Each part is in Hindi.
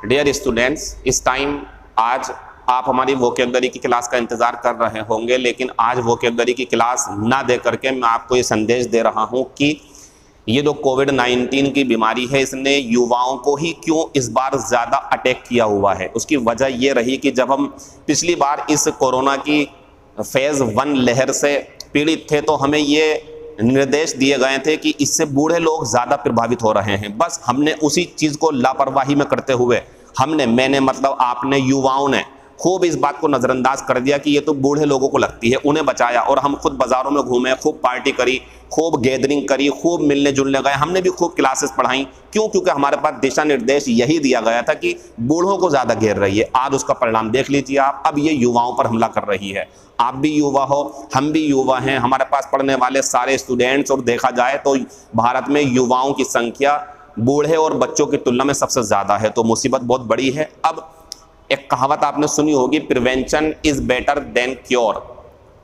डियर स्टूडेंट्स, इस टाइम आज आप हमारी वोकेबलरी की क्लास का इंतजार कर रहे होंगे, लेकिन आज वोकेबलरी की क्लास ना दे करके मैं आपको ये संदेश दे रहा हूँ कि ये जो कोविड-19 की बीमारी है, इसने युवाओं को ही क्यों इस बार ज़्यादा अटैक किया हुआ है। उसकी वजह ये रही कि जब हम पिछली बार इस कोरोना की फेज़ 1 लहर से पीड़ित थे तो हमें ये निर्देश दिए गए थे कि इससे बूढ़े लोग ज़्यादा प्रभावित हो रहे हैं। बस हमने उसी चीज़ को लापरवाही में करते हुए मैंने मतलब आपने, युवाओं ने खूब इस बात को नज़रअंदाज कर दिया कि ये तो बूढ़े लोगों को लगती है, उन्हें बचाया। और हम खुद बाज़ारों में घूमे, खूब पार्टी करी, खूब गैदरिंग करी, खूब मिलने जुलने गए, हमने भी खूब क्लासेस पढ़ाई। क्यों? क्योंकि हमारे पास दिशा निर्देश यही दिया गया था कि बूढ़ों को ज़्यादा घेर रही है। आज उसका परिणाम देख लीजिए आप, अब ये युवाओं पर हमला कर रही है। आप भी युवा हो, हम भी युवा हैं, हमारे पास पढ़ने वाले सारे स्टूडेंट्स, और देखा जाए तो भारत में युवाओं की संख्या बूढ़े और बच्चों की तुलना में सबसे ज़्यादा है, तो मुसीबत बहुत बड़ी है। अब एक कहावत आपने सुनी होगी, prevention is better than cure.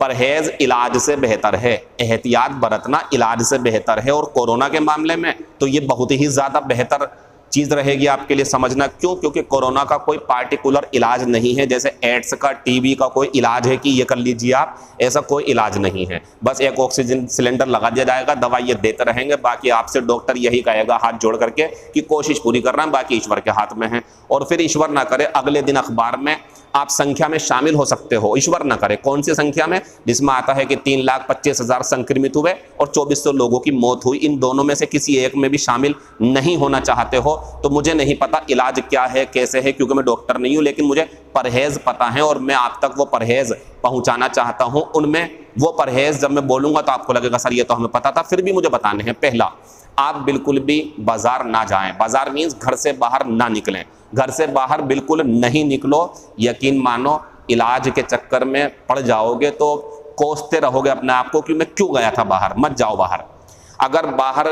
परहेज इलाज से बेहतर है, एहतियात बरतना इलाज से बेहतर है। और कोरोना के मामले में तो ये बहुत ही ज़्यादा बेहतर चीज़ रहेगी आपके लिए समझना। क्यों? क्योंकि कोरोना का कोई पार्टिकुलर इलाज नहीं है, जैसे एड्स का, टीबी का कोई इलाज है कि ये कर लीजिए आप, ऐसा कोई इलाज नहीं है। बस एक ऑक्सीजन सिलेंडर लगा दिया जाएगा, दवाई ये देते रहेंगे, बाकी आपसे डॉक्टर यही कहेगा हाथ जोड़ करके कि कोशिश पूरी कर रहे हैं, बाकी ईश्वर के हाथ में है। और फिर ईश्वर ना करे अगले दिन अखबार में आप संख्या में शामिल हो सकते हो। ईश्वर ना करे कौन सी संख्या में? जिसमें आता है कि 3,25,000 संक्रमित हुए और 2400 लोगों की मौत हुई। इन दोनों में से किसी एक में भी शामिल नहीं होना चाहते हो तो मुझे नहीं पता इलाज क्या है, कैसे है, क्योंकि मैं डॉक्टर नहीं हूं, लेकिन मुझे परहेज पता है और मैं आप तक वो परहेज पहुंचाना चाहता हूं। उनमें वो परहेज जब मैं बोलूंगा तो आपको लगेगा सर ये तो हमें पता था, फिर भी मुझे बताने हैं। पहला, आप बिल्कुल भी बाजार ना जाएं। बाजार मीन्स घर से बाहर ना निकलें, घर से बाहर बिल्कुल नहीं निकलो। यकीन मानो इलाज के चक्कर में पड़ जाओगे तो कोसते रहोगे अपने आप को कि मैं क्यों गया था बाहर। मत जाओ बाहर। अगर बाहर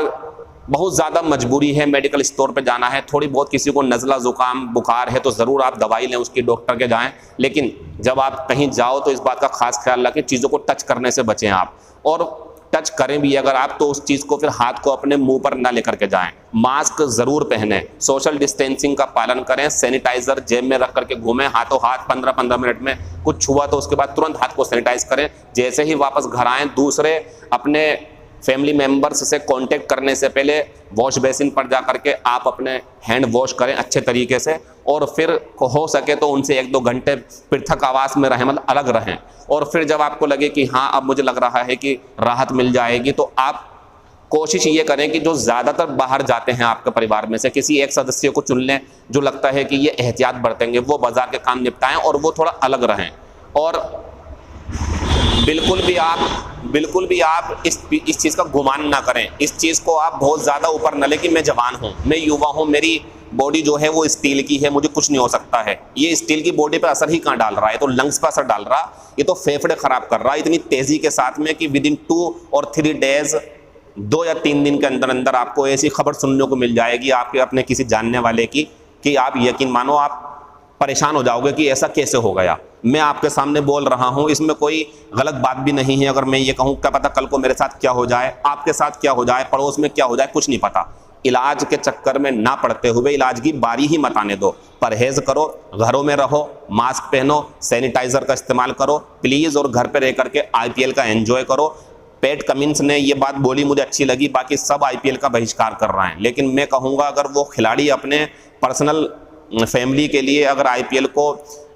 बहुत ज़्यादा मजबूरी है, मेडिकल स्टोर पे जाना है, थोड़ी बहुत किसी को नज़ला ज़ुकाम बुखार है तो ज़रूर आप दवाई लें, उसकी डॉक्टर के जाएं। लेकिन जब आप कहीं जाओ तो इस बात का खास ख्याल रखें, चीज़ों को टच करने से बचें आप। और टच करें भी अगर आप तो उस चीज़ को फिर हाथ को अपने मुंह पर ना लेकर के जाएं। मास्क ज़रूर पहने, सोशल डिस्टेंसिंग का पालन करें, सैनिटाइज़र जेब में रख करके घूमें, हाथों हाथ 15-15 मिनट में कुछ छुआ तो उसके बाद तुरंत हाथ को सैनिटाइज करें। जैसे ही वापस घर आएँ, दूसरे अपने फैमिली मेंबर्स से कांटेक्ट करने से पहले वॉश बेसिन पर जा करके आप अपने हैंड वॉश करें अच्छे तरीके से, और फिर हो सके तो उनसे 1-2 घंटे पृथक आवास में रहें, मतलब अलग रहें। और फिर जब आपको लगे कि हाँ अब मुझे लग रहा है कि राहत मिल जाएगी, तो आप कोशिश ये करें कि जो ज़्यादातर बाहर जाते हैं आपके परिवार में से किसी एक सदस्य को चुन लें जो लगता है कि ये एहतियात बरतेंगे, वो बाजार के काम निपटाएं और वो थोड़ा अलग रहें। और बिल्कुल भी आप इस चीज़ का गुमान ना करें, इस चीज़ को आप बहुत ज़्यादा ऊपर न लें कि मैं जवान हूँ, मैं युवा हूँ, मेरी बॉडी जो है वो स्टील की है, मुझे कुछ नहीं हो सकता है। ये स्टील की बॉडी पे असर ही कहाँ डाल रहा है? तो लंग्स पर असर डाल रहा, ये तो फेफड़े खराब कर रहा है इतनी तेज़ी के साथ में कि विदिन 2 और 3 डेज, 2 या 3 दिन के अंदर अंदर आपको ऐसी खबर सुनने को मिल जाएगी आपके अपने किसी जानने वाले की कि आप यकीन मानो आप परेशान हो जाओगे कि ऐसा कैसे हो गया। मैं आपके सामने बोल रहा हूं, इसमें कोई गलत बात भी नहीं है। अगर मैं ये कहूं क्या पता कल को मेरे साथ क्या हो जाए, आपके साथ क्या हो जाए, पड़ोस में क्या हो जाए, कुछ नहीं पता। इलाज के चक्कर में ना पड़ते हुए इलाज की बारी ही मत आने दो। परहेज करो, घरों में रहो, मास्क पहनो, सैनिटाइजर का इस्तेमाल करो प्लीज़, और घर पर रह करके IPL का एंजॉय करो। पैट कमिंस ने ये बात बोली, मुझे अच्छी लगी, बाकी सब IPL का बहिष्कार कर रहे हैं। लेकिन मैं कहूँगा अगर वो खिलाड़ी अपने पर्सनल फैमिली के लिए अगर IPL को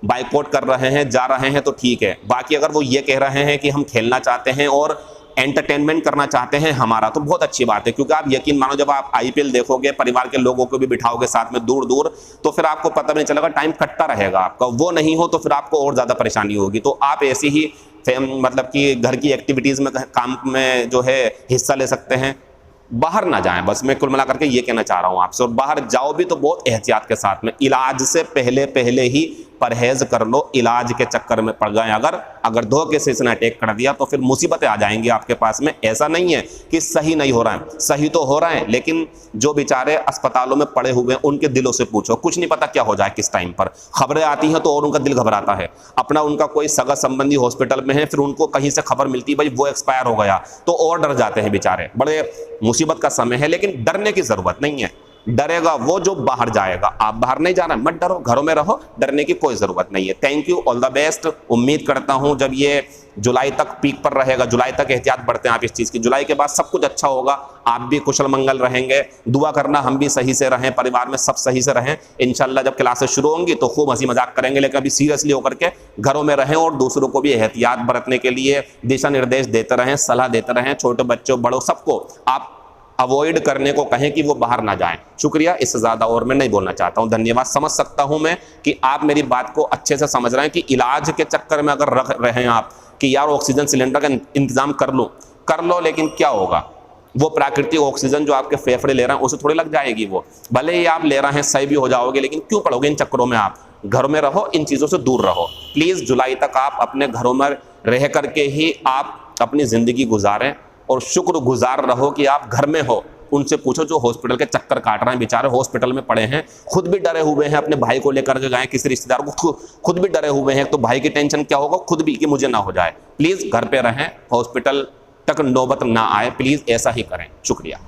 बाइकआउट कर रहे हैं, जा रहे हैं, तो ठीक है। बाकी अगर वो ये कह रहे हैं कि हम खेलना चाहते हैं और एंटरटेनमेंट करना चाहते हैं हमारा, तो बहुत अच्छी बात है। क्योंकि आप यकीन मानो जब आप IPL देखोगे, परिवार के लोगों को भी बिठाओगे साथ में दूर दूर, तो फिर आपको पता भी नहीं चलेगा, टाइम कटता रहेगा आपका। वो नहीं हो तो फिर आपको और ज़्यादा परेशानी होगी। तो आप ऐसी ही मतलब कि घर की एक्टिविटीज़ में, काम में जो है हिस्सा ले सकते हैं। बाहर ना जाएं, बस मैं कुल मिला करके ये कहना चाह रहा हूं आपसे। और बाहर जाओ भी तो बहुत एहतियात के साथ में, इलाज से पहले ही परहेज कर लो। इलाज के चक्कर में पड़ गए अगर धोखे से इसने अटैक कर दिया तो फिर मुसीबतें आ जाएंगी आपके पास में। ऐसा नहीं है कि सही नहीं हो रहा है, सही तो हो रहा है, लेकिन जो बेचारे अस्पतालों में पड़े हुए हैं उनके दिलों से पूछो, कुछ नहीं पता क्या हो जाए किस टाइम पर। खबरें आती हैं तो और उनका दिल घबराता है। अपना उनका कोई सगा संबंधी हॉस्पिटल में है, फिर उनको कहीं से खबर मिलती है भाई वो एक्सपायर हो गया, तो और डर जाते हैं बेचारे। बड़े मुसीबत का समय है, लेकिन डरने की जरूरत नहीं है। डरेगा वो जो बाहर जाएगा। आप बाहर नहीं जाना, मत डरो, घरों में रहो, डरने की कोई ज़रूरत नहीं है। Thank you, all the best. उम्मीद करता हूं जब ये जुलाई तक पीक पर रहेगा, जुलाई तक एहतियात बढ़ते हैं आप इस चीज़ की, जुलाई के बाद सब कुछ अच्छा होगा, आप भी कुशल मंगल रहेंगे। दुआ करना हम भी सही से रहें, परिवार में सब सही से रहें। इंशाल्लाह जब क्लासेस शुरू होंगी तो खूब हंसी मजाक करेंगे, लेकिन अभी सीरियसली होकर के घरों में रहें और दूसरों को भी एहतियात बरतने के लिए दिशा निर्देश देते रहें, सलाह देते रहें। छोटे बच्चों बड़ों सबको आप अवॉइड करने को कहें कि वो बाहर ना जाएं। शुक्रिया, इससे ज़्यादा और मैं नहीं बोलना चाहता हूं। धन्यवाद। समझ सकता हूं मैं कि आप मेरी बात को अच्छे से समझ रहे हैं कि इलाज के चक्कर में अगर रख रहे हैं आप कि यार ऑक्सीजन सिलेंडर का इंतजाम कर लो, लेकिन क्या होगा, वो प्राकृतिक ऑक्सीजन जो आपके फेफड़े ले रहे हैं उसे थोड़ी लग जाएगी। वो भले ही आप ले रहे हैं, सही भी हो जाओगे, लेकिन क्यों पड़ोगे इन चक्करों में। आप घरों में रहो, इन चीज़ों से दूर रहो प्लीज़। जुलाई तक आप अपने घरों में रह करके ही आप अपनी ज़िंदगी गुजारें और शुक्रगुजार रहो कि आप घर में हो। उनसे पूछो जो हॉस्पिटल के चक्कर काट रहे हैं, बेचारे हॉस्पिटल में पड़े हैं, खुद भी डरे हुए हैं, अपने भाई को लेकर के गए किसी रिश्तेदार को, खुद भी डरे हुए हैं, तो भाई की टेंशन क्या होगा, खुद भी कि मुझे ना हो जाए। प्लीज़ घर पे रहें, हॉस्पिटल तक नौबत ना आए, प्लीज़ ऐसा ही करें। शुक्रिया।